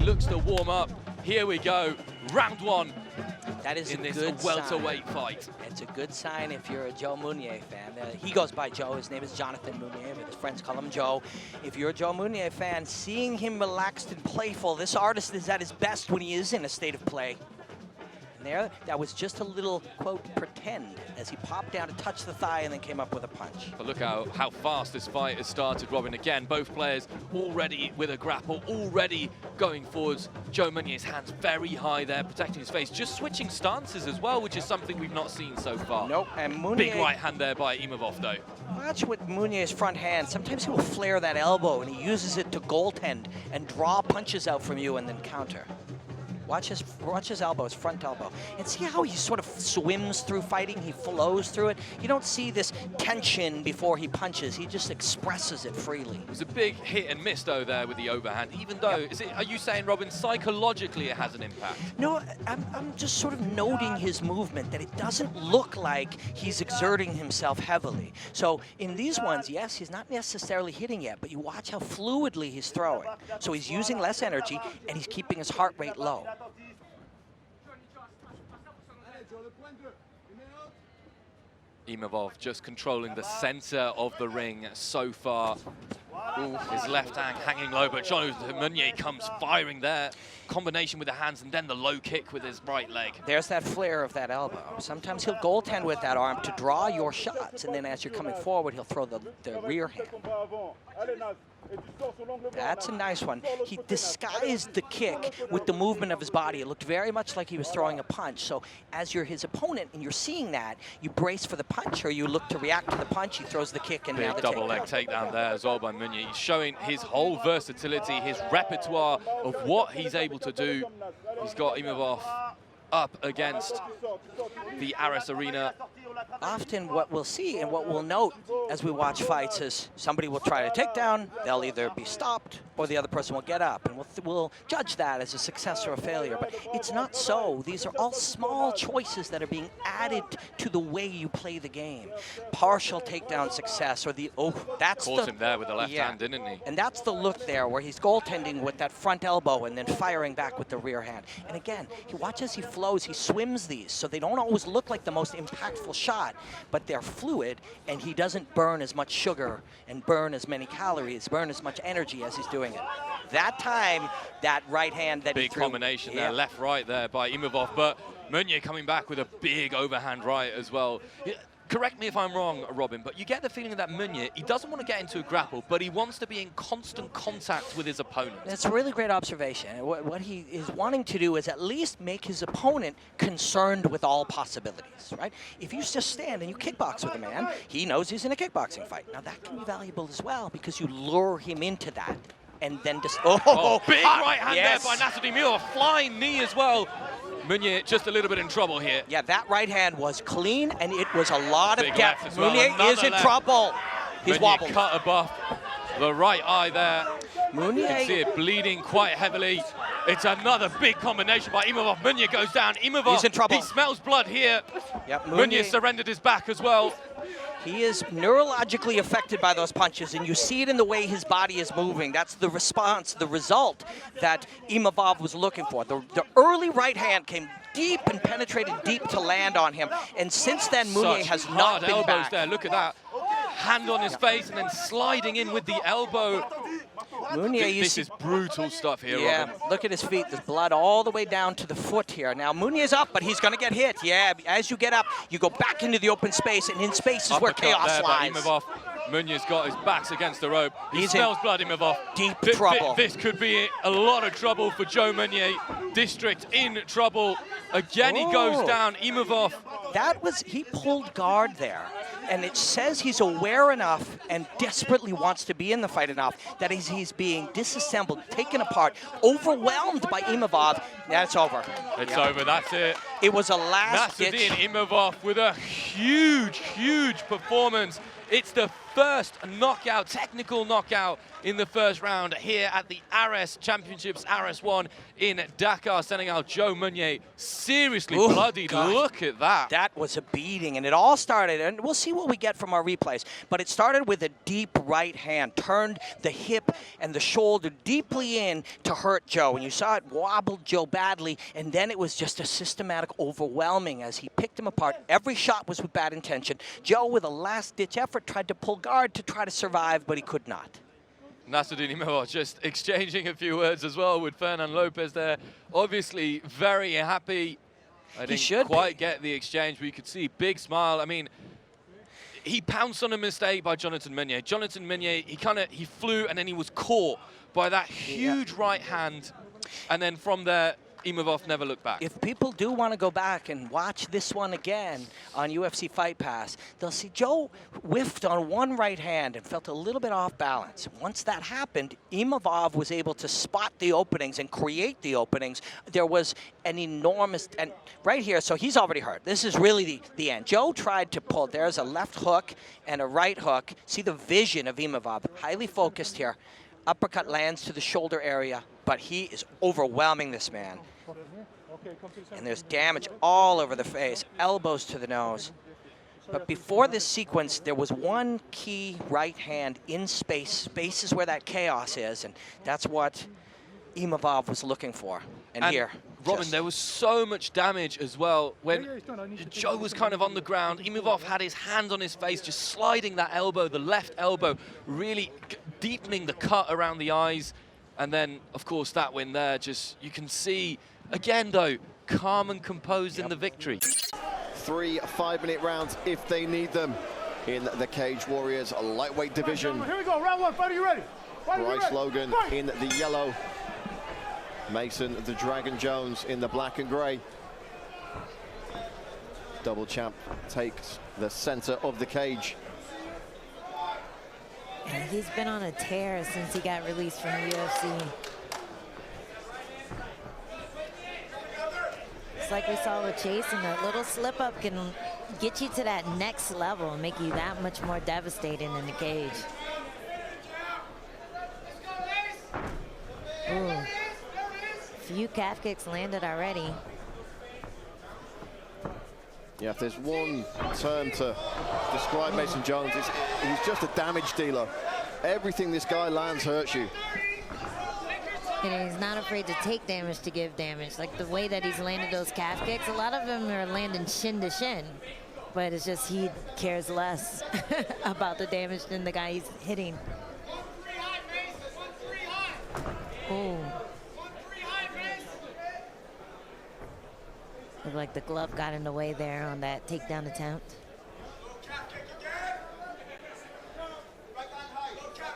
looks to warm up. Here we go, round one. That is in a this good welterweight sign. fight. It's a good sign if you're a Joe Munier fan. He goes by Joe. His name is Jonathan Munier, but his friends call him Joe. If you're a Joe Munier fan, seeing him relaxed and playful, this artist is at his best when he is in a state of play. And there, that was just a little, quote, pretend, as he popped down to touch the thigh and then came up with a punch. But look how fast this fight has started, Robin. Again, both players already with a grapple, already going forwards. Joe Munier's hands very high there, protecting his face. Just switching stances as well, which is something we've not seen so far. Nope, and Munier... Big right hand there by Imavov, though. Watch with Munier's front hand. Sometimes he will flare that elbow, and he uses it to goaltend and draw punches out from you and then counter. Watch his elbow, his front elbow. And see how he sort of swims through fighting? He flows through it. You don't see this tension before he punches. He just expresses it freely. It was a big hit and miss, though, there with the overhand. Even though, are you saying, Robin, psychologically it has an impact? No, I'm just sort of noting his movement, that it doesn't look like he's exerting himself heavily. So in these ones, yes, he's not necessarily hitting yet, but you watch how fluidly he's throwing. So he's using less energy, and he's keeping his heart rate low. Imavov just controlling the center of the ring so far. Ooh, his left hand hanging low, but Joe Munier comes firing there. Combination with the hands and then the low kick with his right leg. There's that flare of that elbow. Sometimes he'll goaltend with that arm to draw your shots, and then as you're coming forward, he'll throw the rear hand. That's a nice one. He disguised the kick with the movement of his body. It looked very much like he was throwing a punch. So as you're his opponent and you're seeing that, you brace for the punch or you look to react to the punch. He throws the kick and now the double leg takedown there as well by Munier. He's showing his whole versatility, his repertoire of what he's able to do. He's got Imavov up against the Aris Arena. Often what we'll see and what we'll note as we watch fights is somebody will try to take down, they'll either be stopped or the other person will get up, and we'll judge that as a success or a failure. But it's not so. These are all small choices that are being added to the way you play the game. Partial takedown success, or the, that's caught him there with the left hand, didn't he? And that's the look there where he's goaltending with that front elbow and then firing back with the rear hand. And again, he watches he flows, he swims these, so they don't always look like the most impactful shot, but they're fluid, and he doesn't burn as much sugar and burn as many calories, burn as much energy as he's doing it. That time, that right hand that big he threw, combination there, left-right there by Imavov, but Munier coming back with a big overhand right as well. Correct me if I'm wrong, Robin, but you get the feeling that Munier, he doesn't want to get into a grapple, but he wants to be in constant contact with his opponent. That's a really great observation. What he is wanting to do is at least make his opponent concerned with all possibilities, right? If you just stand and you kickbox with a man, he knows he's in a kickboxing fight. Now that can be valuable as well because you lure him into that. And then just, big right hand there by Nasruddin Imavov, flying knee as well. Munier just a little bit in trouble here. Yeah, that right hand was clean, and it was a lot of depth. Munier is in trouble. He's wobbled. Cut above the right eye there. Munier, you can see it bleeding quite heavily. It's another big combination by Imavov. Munier goes down. Imavov, he's in trouble. He smells blood here. Yep, Munier surrendered his back as well. He is neurologically affected by those punches, and you see it in the way his body is moving. That's the response, the result that Imavov was looking for. The early right hand came deep and penetrated deep to land on him, and since then Munier has not been back. There. Look at that. Hand on his face and then sliding in with the elbow. Munier, this is brutal stuff here, Robin. Look at his feet. There's blood all the way down to the foot here. Now, Munier's up, but he's going to get hit. Yeah, as you get up, you go back into the open space, and in space is where chaos lies. Munier's got his backs against the rope. He smells blood, Imavov. Deep trouble. This could be a lot of trouble for Joe Munier. District in trouble. Again, he goes down. Imavov. He pulled guard there. And it says he's aware enough and desperately wants to be in the fight enough that he's being disassembled, taken apart, overwhelmed by Imavov. That's over. It's over, that's it. It was a last-ditch. Nasruddin Imavov with a huge, huge performance. It's the first knockout, technical knockout in the first round here at the Ares Championships, Ares 1 in Dakar, sending out Joe Meunier seriously bloodied. God. Look at that. That was a beating, and it all started, and we'll see what we get from our replays, but it started with a deep right hand, turned the hip and the shoulder deeply in to hurt Joe, and you saw it wobbled Joe badly, and then it was just a systematic overwhelming as he picked him apart. Every shot was with bad intention. Joe, with a last-ditch effort, tried to pull guard to try to survive, but he could not. Nassourdine Imavov just exchanging a few words as well with Fernan Lopez there. Obviously very happy. I didn't quite get the exchange, but you could see big smile. I mean, he pounced on a mistake by Jonathan Meunier. Jonathan Meunier, he flew and then he was caught by that huge right hand. And then from there, Imavov never looked back. If people do want to go back and watch this one again on UFC Fight Pass, they'll see Joe whiffed on one right hand and felt a little bit off balance. Once that happened, Imavov was able to spot the openings and create the openings. There was an enormous, and right here, so he's already hurt. This is really the end. Joe tried to pull. There's a left hook and a right hook. See the vision of Imavov, highly focused here. Uppercut lands to the shoulder area, but he is overwhelming this man. And there's damage all over the face, elbows to the nose. But before this sequence, there was one key right hand in space. Space is where that chaos is, and that's what Imavov was looking for. And here, Robin, there was so much damage as well when Joe was kind of on the ground. Imavov had his hand on his face, just sliding that elbow, the left elbow, really deepening the cut around the eyes. And then, of course, that win there, just, you can see, again, though, calm and composed in the victory. 3 5-minute rounds if they need them in the Cage Warriors lightweight division. Here we go, round one, fighter, you ready? Bryce Logan in the yellow. Mason the Dragon Jones in the black and gray. Double champ takes the center of the cage. And he's been on a tear since he got released from the UFC. It's like we saw with Chase, and a little slip up can get you to that next level and make you that much more devastating in the cage. Ooh. Few calf kicks landed already. Yeah, if there's one term to describe Mason Jones, he's just a damage dealer. Everything this guy lands hurts you. And he's not afraid to take damage to give damage. Like the way that he's landed those calf kicks, a lot of them are landing shin to shin. But it's just he cares less about the damage than the guy he's hitting. Ooh. Looked like the glove got in the way there on that takedown attempt.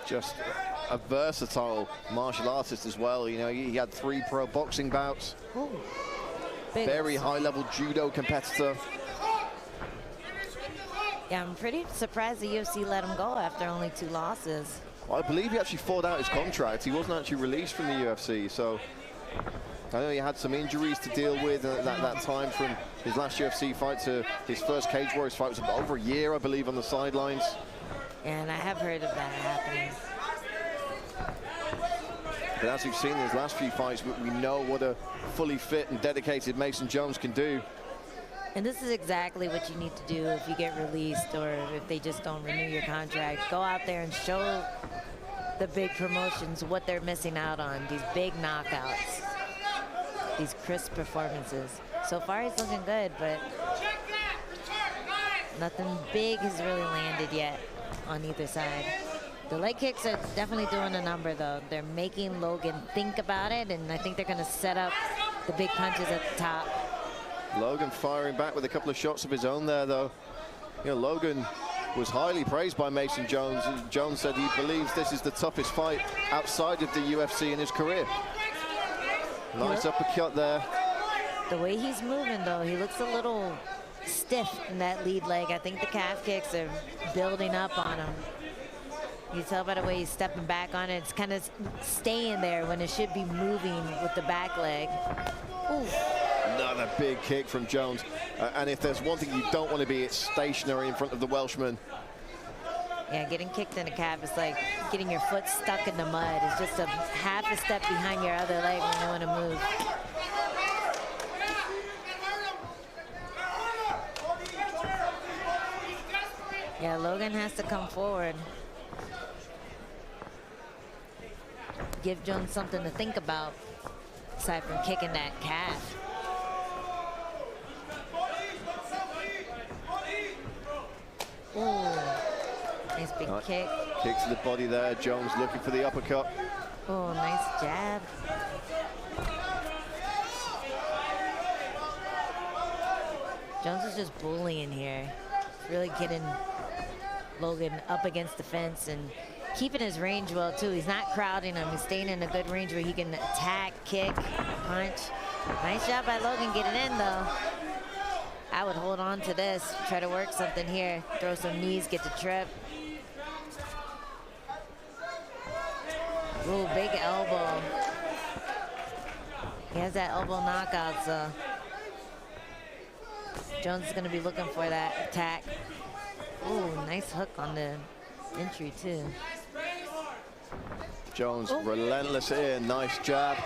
Just a versatile martial artist as well. You know, he had 3 pro boxing bouts. Ooh. Very high-level judo competitor. Yeah, I'm pretty surprised the UFC let him go after only 2 losses. I believe he actually fought out his contract. He wasn't actually released from the UFC, so I know he had some injuries to deal with at that time from his last UFC fight to his first Cage Warriors fight. It was over a year, I believe, on the sidelines. And I have heard of that happening. But as we've seen in his last few fights, we know what a fully fit and dedicated Mason Jones can do. And this is exactly what you need to do if you get released or if they just don't renew your contract. Go out there and show the big promotions what they're missing out on, these big knockouts, these crisp performances. So far he's looking good, but nothing big has really landed yet on either side. The leg kicks are definitely doing a number, though. They're making Logan think about it, and I think they're going to set up the big punches at the top. Logan firing back with a couple of shots of his own there, though. You know, Logan was highly praised by Mason Jones. Jones said he believes this is the toughest fight outside of the UFC in his career. Nice uppercut there. The way he's moving, though, he looks a little stiff in that lead leg. I think the calf kicks are building up on him. You tell by the way he's stepping back on it. It's kind of staying there when it should be moving with the back leg. Ooh. Another big kick from Jones. And if there's one thing you don't want to be, it's stationary in front of the Welshman. Yeah, getting kicked in the calf is like getting your foot stuck in the mud. It's just a half a step behind your other leg when you want to move. Yeah, Logan has to come forward. Give Jones something to think about, aside from kicking that calf. Ooh, nice big kick. Kick to the body there. Jones looking for the uppercut. Oh, nice jab. Jones is just bullying here. Really getting Logan up against the fence and keeping his range well, too. He's not crowding him. He's staying in a good range where he can attack, kick, punch. Nice job by Logan getting in, though. I would hold on to this, try to work something here. Throw some knees, get the trip. Ooh, big elbow. He has that elbow knockout, so Jones is going to be looking for that attack. Ooh, nice hook on the entry, too. Jones relentless here. Nice jab.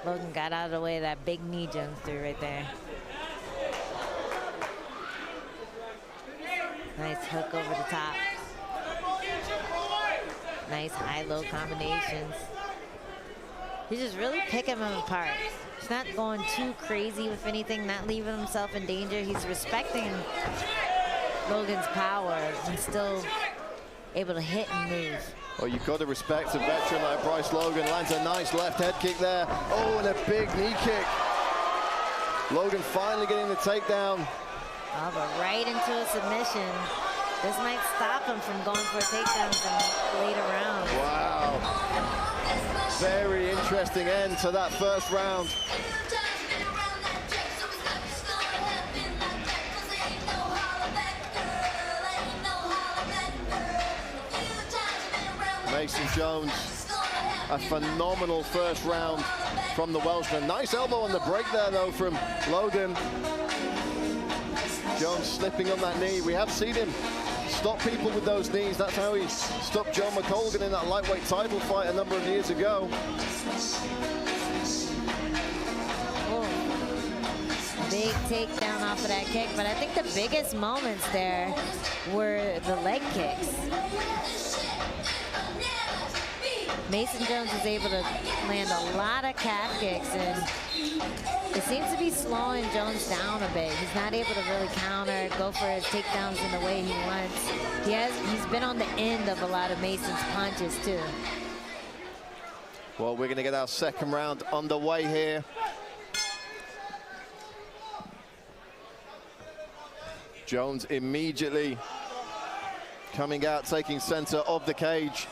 Logan got out of the way of that big knee Jones threw right there. Nice hook over the top. Nice high-low combinations. He's just really picking them apart. He's not going too crazy with anything, not leaving himself in danger. He's respecting Logan's power and still able to hit and move. Well, you've got to respect a veteran like Bryce Logan. Lands a nice left head kick there. Oh, and a big knee kick. Logan finally getting the takedown. Oh, but right into a submission. This might stop him from going for takedowns in later rounds. Wow. Very interesting end to that first round. Mason Jones, a phenomenal first round from the Welshman. Nice elbow on the break there, though, from Logan. Jones slipping on that knee. We have seen him stop people with those knees. That's how he stopped John McColgan in that lightweight title fight a number of years ago. Oh. Big takedown off of that kick, but I think the biggest moments there were the leg kicks. Mason Jones was able to land a lot of calf kicks, and it seems to be slowing Jones down a bit. He's not able to really counter, go for his takedowns in the way he wants. He's been on the end of a lot of Mason's punches, too. Well, we're going to get our second round underway here. Jones immediately coming out, taking center of the cage.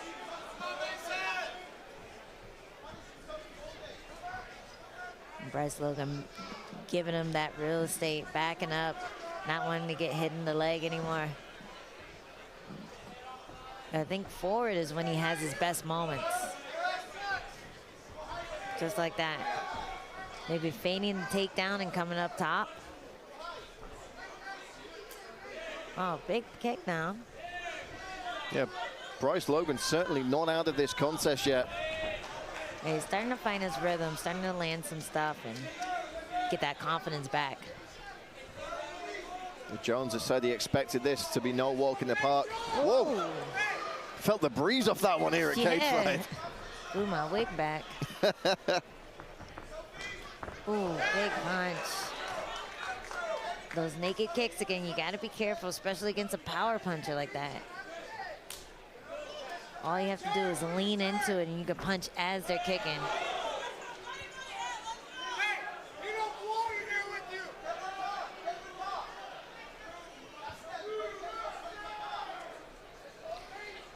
Bryce Logan giving him that real estate, backing up, not wanting to get hit in the leg anymore. I think forward is when he has his best moments. Just like that. Maybe feigning the takedown and coming up top. Oh, big kick down. Yeah, Bryce Logan certainly not out of this contest yet. Yeah, he's starting to find his rhythm, starting to land some stuff and get that confidence back. Jones has said he expected this to be no walk in the park. Whoa! Ooh. Felt the breeze off that one here at Cage Fight. Ooh, my wig back. Ooh, big punch. Those naked kicks again, you gotta be careful, especially against a power puncher like that. All you have to do is lean into it and you can punch as they're kicking.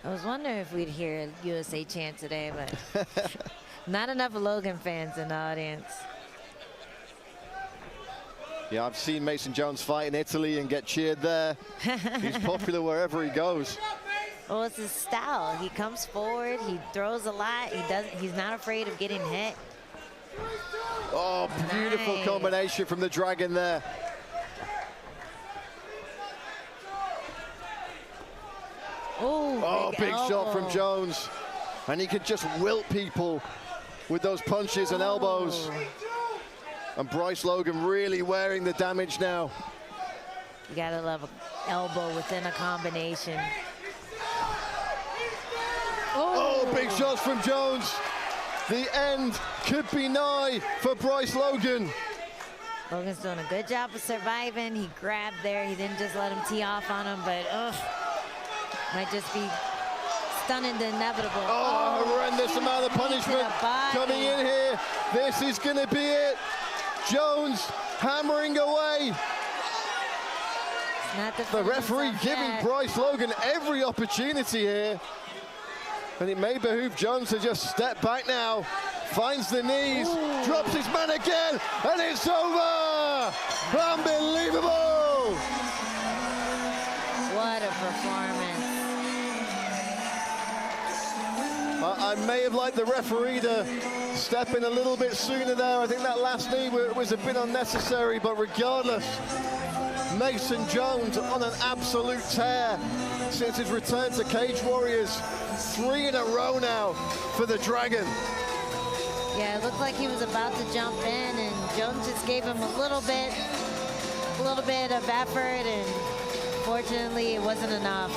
I was wondering if we'd hear a USA chant today, but not enough Logan fans in the audience. Yeah, I've seen Mason Jones fight in Italy and get cheered there. He's popular wherever he goes. Well, it's his style. He comes forward, he throws a lot, he's not afraid of getting hit. Oh, beautiful combination from the Dragon there. Oh, big shot from Jones. And he could just wilt people with those punches and elbows. And Bryce Logan really wearing the damage now. You gotta love an elbow within a combination. Oh, big shots from Jones. The end could be nigh for Bryce Logan. Logan's doing a good job of surviving. He grabbed there. He didn't just let him tee off on him, but might just be stunning the inevitable. Oh, horrendous amount of punishment coming in here. This is going to be it. Jones hammering away. The referee giving Bryce Logan every opportunity here. And it may behoove Jones to just step back now. Finds the knees, drops his man again, and it's over! Unbelievable! What a performance. I may have liked the referee to step in a little bit sooner there. I think that last knee was a bit unnecessary, but regardless, Mason Jones on an absolute tear since his return to Cage Warriors. 3 in a row now for the Dragon. Yeah, it looked like he was about to jump in, and Jones just gave him a little bit of effort, and fortunately it wasn't enough.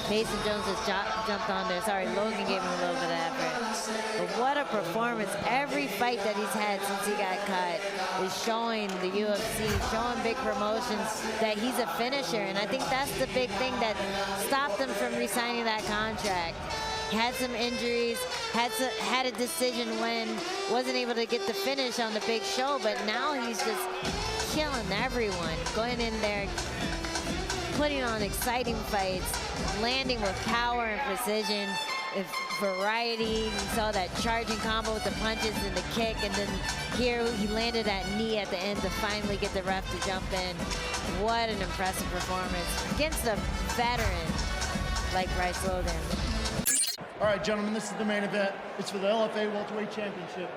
Mason Jones just jumped on there. Sorry, Logan gave him a little bit of effort. But what a performance. Every fight that he's had since he got cut is showing the UFC, showing big promotions that he's a finisher. And I think that's the big thing that stopped him from re-signing that contract. Had some injuries, had a decision when wasn't able to get the finish on the big show, but now he's just killing everyone, going in there, putting on exciting fights, landing with power and precision, variety. You saw that charging combo with the punches and the kick, and then here he landed that knee at the end to finally get the ref to jump in. What an impressive performance against a veteran like Bryce Logan. All right, gentlemen, this is the main event. It's for the LFA Welterweight Championship.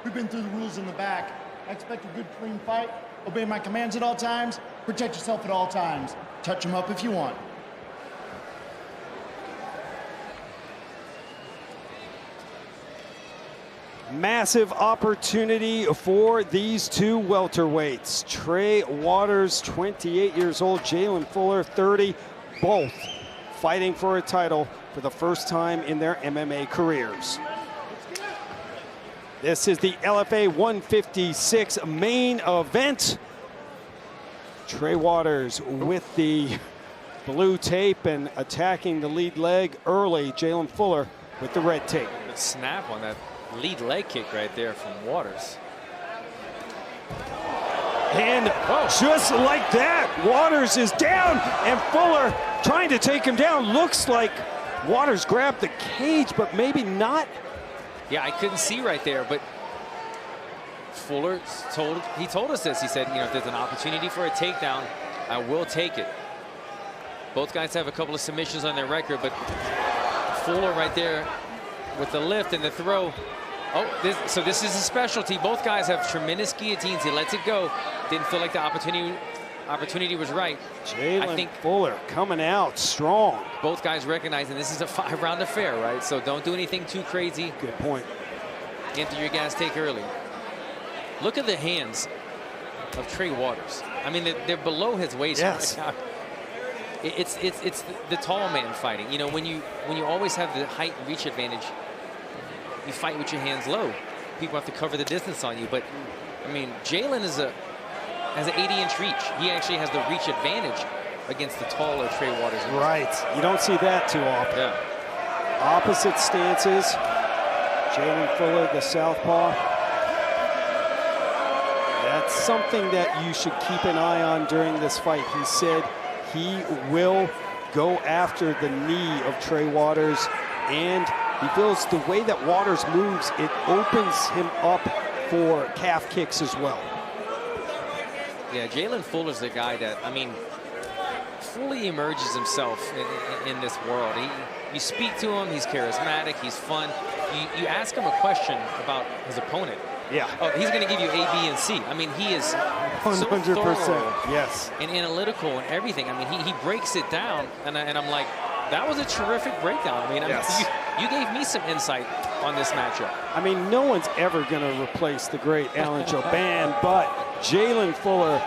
We've been through the rules in the back. I expect a good, clean fight. Obey my commands at all times. Protect yourself at all times. Touch them up if you want. Massive opportunity for these two welterweights. Trey Waters, 28 years old, Jalen Fuller, 30, both fighting for a title for the first time in their MMA careers. This is the LFA 156 main event. Trey Waters with the blue tape and attacking the lead leg early. Jalen Fuller with the red tape. Good snap on that lead leg kick right there from Waters. And just like that, Waters is down, and Fuller trying to take him down. Looks like Waters grabbed the cage, but maybe not. Yeah, I couldn't see right there, but Fuller told us this. He said, you know, if there's an opportunity for a takedown, I will take it. Both guys have a couple of submissions on their record, but Fuller right there with the lift and the throw. Oh, so this is a specialty. Both guys have tremendous guillotines. He lets it go. Didn't feel like the opportunity was right. I think Fuller coming out strong. Both guys recognizing this is a 5-round affair, right? So don't do anything too crazy. Good point. Empty your gas tank early. Look at the hands of Trey Waters. I mean, they're below his waist. Yes. Right now. It's the tall man fighting. You know, when you always have the height and reach advantage, you fight with your hands low. People have to cover the distance on you. But I mean, Jalen has an 80-inch reach. He actually has the reach advantage against the taller Trey Waters. Right. You don't see that too often. Yeah. Opposite stances. Jalen Fuller, the southpaw. That's something that you should keep an eye on during this fight. He said he will go after the knee of Trey Waters, and he feels the way that Waters moves, it opens him up for calf kicks as well. Yeah, Jalen Fuller's the guy that, I mean, fully emerges himself in this world. You speak to him, he's charismatic, he's fun. You ask him a question about his opponent. Yeah. Oh, he's going to give you A, B, and C. I mean, he is 100%. So thorough Yes. and analytical and everything. I mean, he breaks it down, and I'm like, That was a terrific breakdown. I mean, Yes. you gave me some insight on this matchup. I mean, no one's ever going to replace the great Alan Jouban, but Jalen Fuller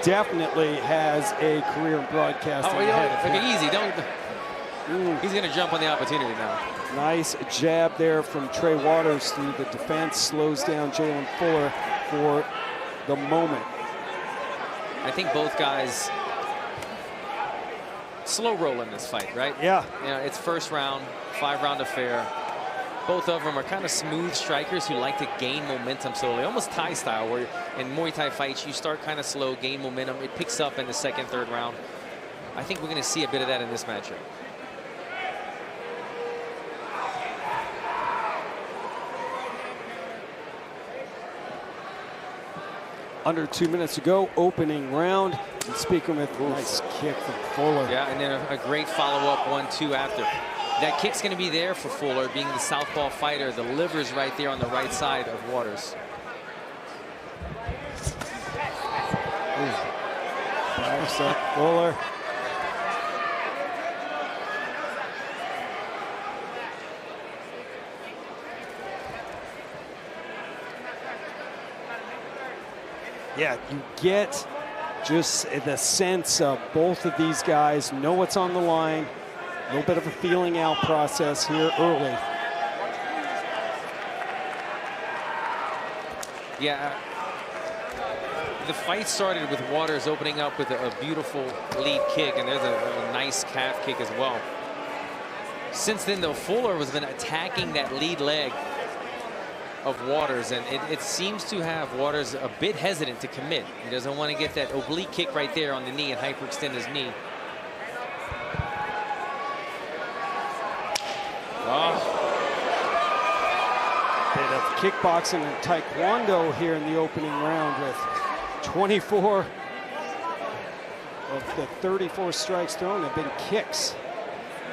definitely has a career in broadcasting. Oh, ahead of him. okay, easy. Don't. He's going to jump on the opportunity now. Nice jab there from Trey Waters through the defense. Slows down Jalen Fuller for the moment. I think both guys slow roll in this fight, right? Yeah. You know, it's first round, 5-round affair. Both of them are kind of smooth strikers who like to gain momentum slowly, almost Thai style, where in Muay Thai fights, you start kind of slow, gain momentum. It picks up in the second, third round. I think we're going to see a bit of that in this matchup. Under 2 minutes to go, opening round. And speaking with a nice kick from Fuller. Yeah, and then a great follow-up 1-2 after. That kick's going to be there for Fuller, being the southpaw fighter. The liver's right there on the right side of Waters. Backs up Fuller. Yeah, you get just the sense of both of these guys know what's on the line. A little bit of a feeling out process here early. Yeah, the fight started with Waters opening up with a beautiful lead kick, and there's a nice calf kick as well. Since then, though, Fuller has been attacking that lead leg of Waters, and it seems to have Waters a bit hesitant to commit. He doesn't want to get that oblique kick right there on the knee and hyperextend his knee. Oh. Bit of kickboxing and taekwondo here in the opening round, with 24 of the 34 strikes thrown have been kicks.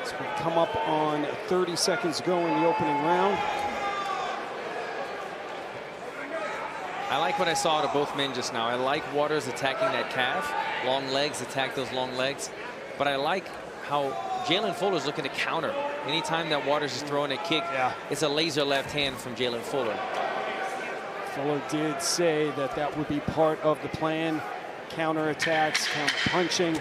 As we come up on 30 seconds to go in the opening round. I like what I saw out of both men just now. I like Waters attacking that calf. Long legs, attack those long legs. But I like how Jalen Fuller's looking to counter. Anytime that Waters is throwing a kick, it's a laser left hand from Jalen Fuller. Fuller did say that that would be part of the plan. Counter attacks, counter punching.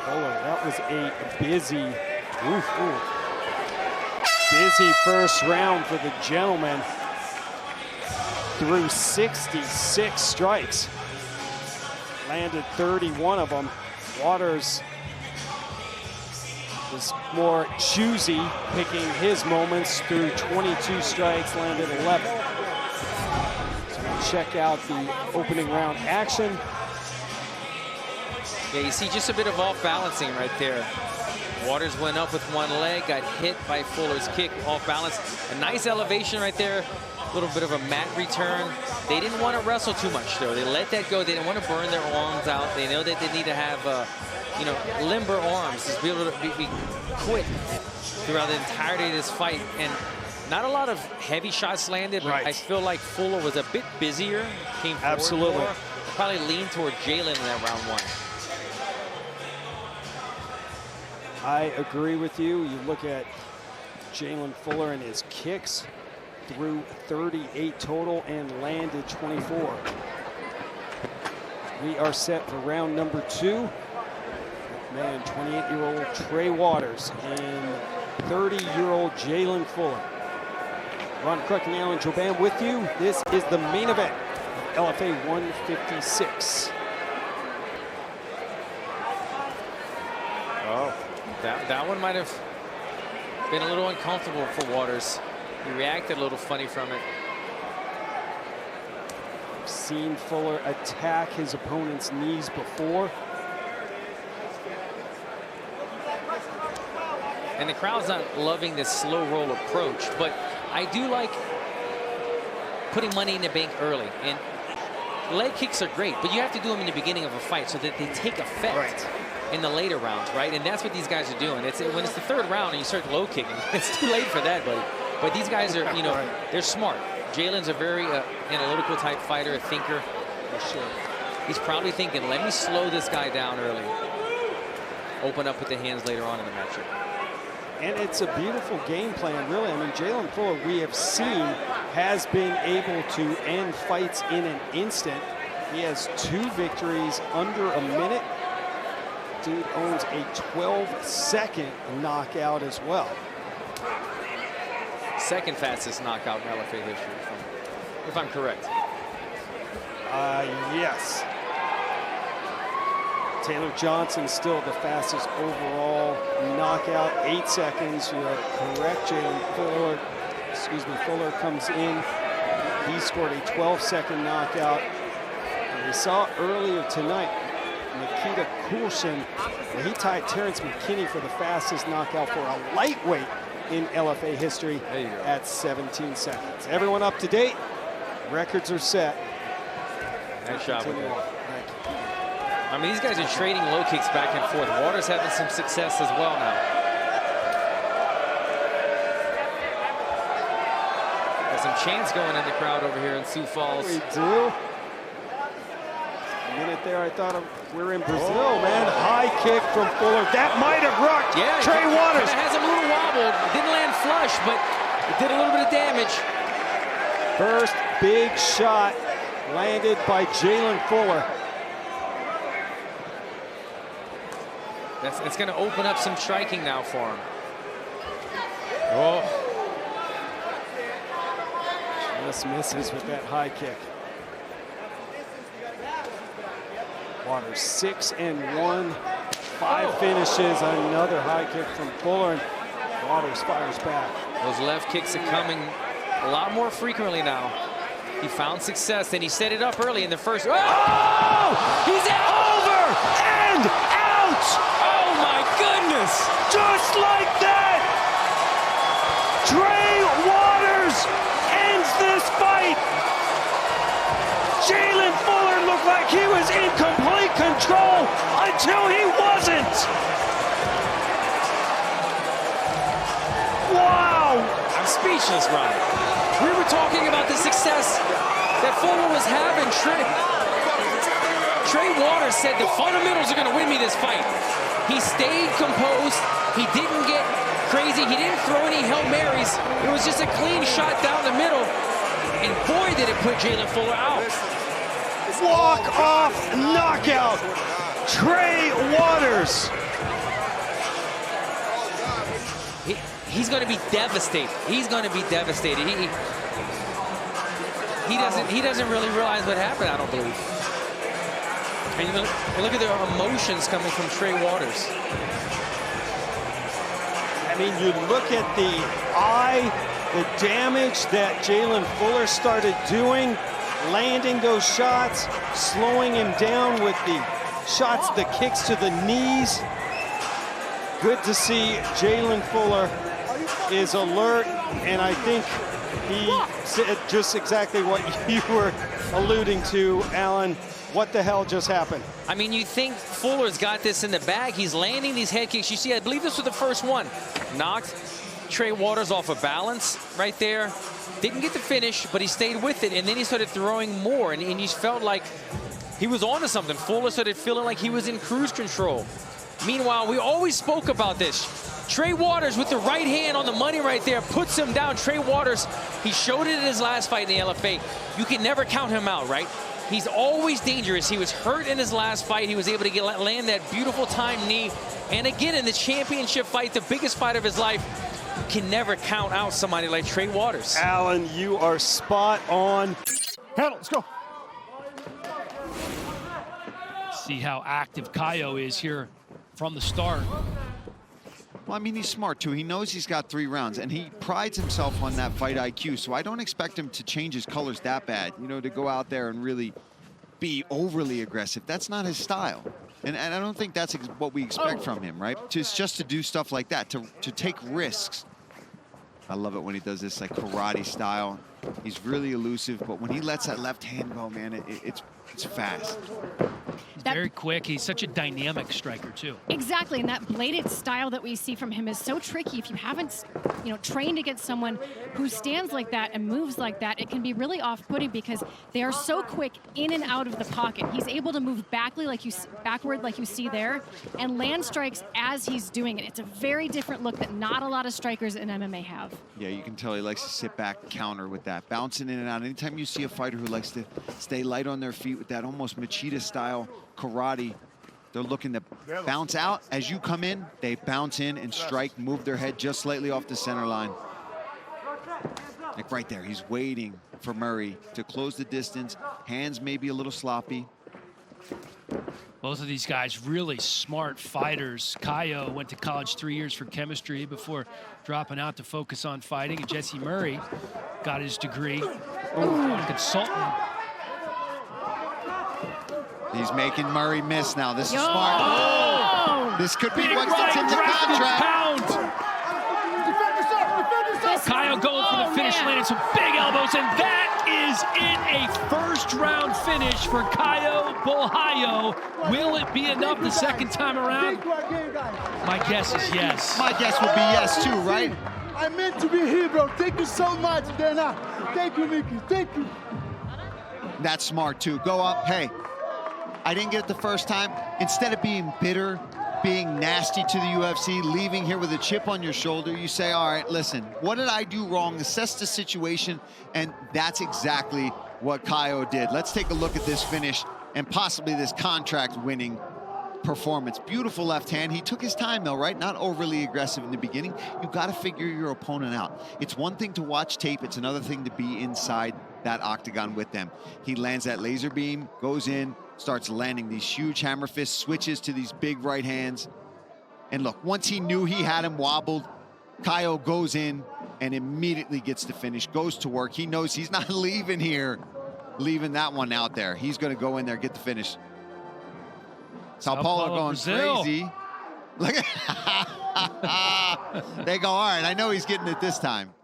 Fuller, that was a busy, busy first round for the gentleman. Threw 66 strikes. Landed 31 of them. Waters was more choosy, picking his moments. Through 22 strikes, landed 11. So we'll check out the opening round action. Yeah, you see just a bit of off balancing right there. Waters went up with one leg, got hit by Fuller's kick, off balance. A nice elevation right there. A little bit of a mat return. They didn't want to wrestle too much, though. They let that go. They didn't want to burn their arms out. They know that they need to have, limber arms, to be able to be quick throughout the entirety of this fight. And not a lot of heavy shots landed. Right. I feel like Fuller was a bit busier. Came forward Absolutely. more. Probably leaned toward Jalen in that round one. I agree with you. You look at Jalen Fuller and his kicks. Threw 38 total and landed 24. We are set for round number 2. Man, 28-year-old Trey Waters and 30-year-old Jalen Fuller. Ron Crook and Alan Jouban with you. This is the main event of LFA 156. Oh, that one might have been a little uncomfortable for Waters. He reacted a little funny from it. I've seen Fuller attack his opponent's knees before. And the crowd's not loving this slow roll approach, but I do like putting money in the bank early. And leg kicks are great, but you have to do them in the beginning of a fight so that they take effect in the later rounds, right? And that's what these guys are doing. When it's the third round and you start low kicking, it's too late for that, buddy. But these guys are, they're smart. Jalen's a very analytical type fighter, a thinker. For sure. He's probably thinking, let me slow this guy down early. Open up with the hands later on in the matchup. And it's a beautiful game plan, really. I mean, Jalen Fuller, we have seen, has been able to end fights in an instant. He has 2 victories under a minute. Dude owns a 12-second knockout as well. Second fastest knockout in LFA history, if I'm correct. Yes. Taylor Johnson still the fastest overall knockout, 8 seconds. You're correct, Jalen Fuller. Excuse me, Fuller comes in. He scored a 12-second knockout. And we saw earlier tonight, Nikita Kulshin, where he tied Terrence McKinney for the fastest knockout for a lightweight in LFA history at 17 seconds. Everyone up to date. Records are set. Nice job with that. I mean, these guys are trading low kicks back and forth. Waters having some success as well now. Got some chants going in the crowd over here in Sioux Falls. We do. A minute there, I thought we were in Brazil, man. High kick from Fuller. That might have rocked Trey Waters. It has him a little wobbled. Didn't land flush, but it did a little bit of damage. First big shot landed by Jalen Fuller. It's going to open up some striking now for him. Oh. Just misses with that high kick. Waters 6-1, 5 finishes. Another high kick from Fuller, and Waters fires back. Those left kicks are coming a lot more frequently now. He found success, and he set it up early in the first. Oh! He's over and out! Oh my goodness! Just like that, Trey Waters ends this fight. Jalen Fuller looked like he was in complete control until he wasn't. Wow! I'm speechless, Ron. We were talking about the success that Fuller was having. Trey Waters said the fundamentals are going to win me this fight. He stayed composed. He didn't get crazy. He didn't throw any Hail Marys. It was just a clean shot down the middle. And boy, did it put Jalen Fuller out. Walk-off knockout, Trey Waters. He's going to be devastated. He's going to be devastated. He doesn't really realize what happened, I don't believe. And you look at the emotions coming from Trey Waters. I mean, you look at the eye, the damage that Jalen Fuller started doing, landing those shots, slowing him down with the shots, the kicks to the knees. Good to see Jalen Fuller is alert, and I think he said just exactly what you were alluding to, Alan. What the hell just happened? I mean, you think Fuller's got this in the bag. He's landing these head kicks. You see, I believe this was the first one. Knocked Trey Waters off of balance right there. Didn't get the finish, but he stayed with it, and then he started throwing more, and he felt like he was onto something. Fuller started feeling like he was in cruise control. Meanwhile, we always spoke about this. Trey Waters with the right hand on the money right there puts him down. Trey Waters, he showed it in his last fight in the LFA. You can never count him out, right? He's always dangerous. He was hurt in his last fight. He was able to land that beautiful time knee. And again, in the championship fight, the biggest fight of his life, you can never count out somebody like Trey Waters. Alan, you are spot on. Handle, let's go. See how active Kaio is here from the start. Well, I mean, he's smart, too. He knows he's got 3 rounds, and he prides himself on that fight IQ, so I don't expect him to change his colors that bad, you know, to go out there and really be overly aggressive. That's not his style. And I don't think that's what we expect from him, right? Just to do stuff like that, to take risks. I love it when he does this, like, karate style. He's really elusive, but when he lets that left hand go, man, it's fast. Very quick. He's such a dynamic striker, too. Exactly, and that bladed style that we see from him is so tricky. If you haven't, trained against someone who stands like that and moves like that, it can be really off-putting because they are so quick in and out of the pocket. He's able to move backward like you see there and land strikes as he's doing it. It's a very different look that not a lot of strikers in MMA have. Yeah, you can tell he likes to sit back, counter with that, bouncing in and out. Anytime you see a fighter who likes to stay light on their feet with that almost Machida-style karate, they're looking to bounce out. As you come in, they bounce in and strike, move their head just slightly off the center line. Like right there, he's waiting for Murray to close the distance. Hands maybe a little sloppy. Both of these guys really smart fighters. Caio went to college 3 years for chemistry before dropping out to focus on fighting. And Jesse Murray got his degree as a consultant. He's making Murray miss now. This is Yo! smart. Oh! This could be Big what right gets him the contract. pound. Caio going for the finish, landing some big elbows, and that is it. A first-round finish for Caio Borralho. Will it be enough the second time around? My guess is yes. My guess would be yes, too, right? I meant to be here, bro. Thank you so much, Dana. Thank you, Mickey. Thank you. That's smart, too. Go up. Hey, I didn't get it the first time. Instead of being bitter, being nasty to the UFC, leaving here with a chip on your shoulder, you say, all right, listen, what did I do wrong? Assess the situation, and that's exactly what Caio did. Let's take a look at this finish and possibly this contract-winning performance. Beautiful left hand. He took his time, though, right? Not overly aggressive in the beginning. You got to figure your opponent out. It's one thing to watch tape. It's another thing to be inside that octagon with them. He lands that laser beam, goes in, starts landing these huge hammer fists, switches to these big right hands. And look, once he knew he had him wobbled, Caio goes in and immediately gets the finish, goes to work. He knows he's not leaving here, leaving that one out there. He's going to go in there, get the finish. Sao Paulo going Brazil. crazy. Look at they go, all right, I know he's getting it this time.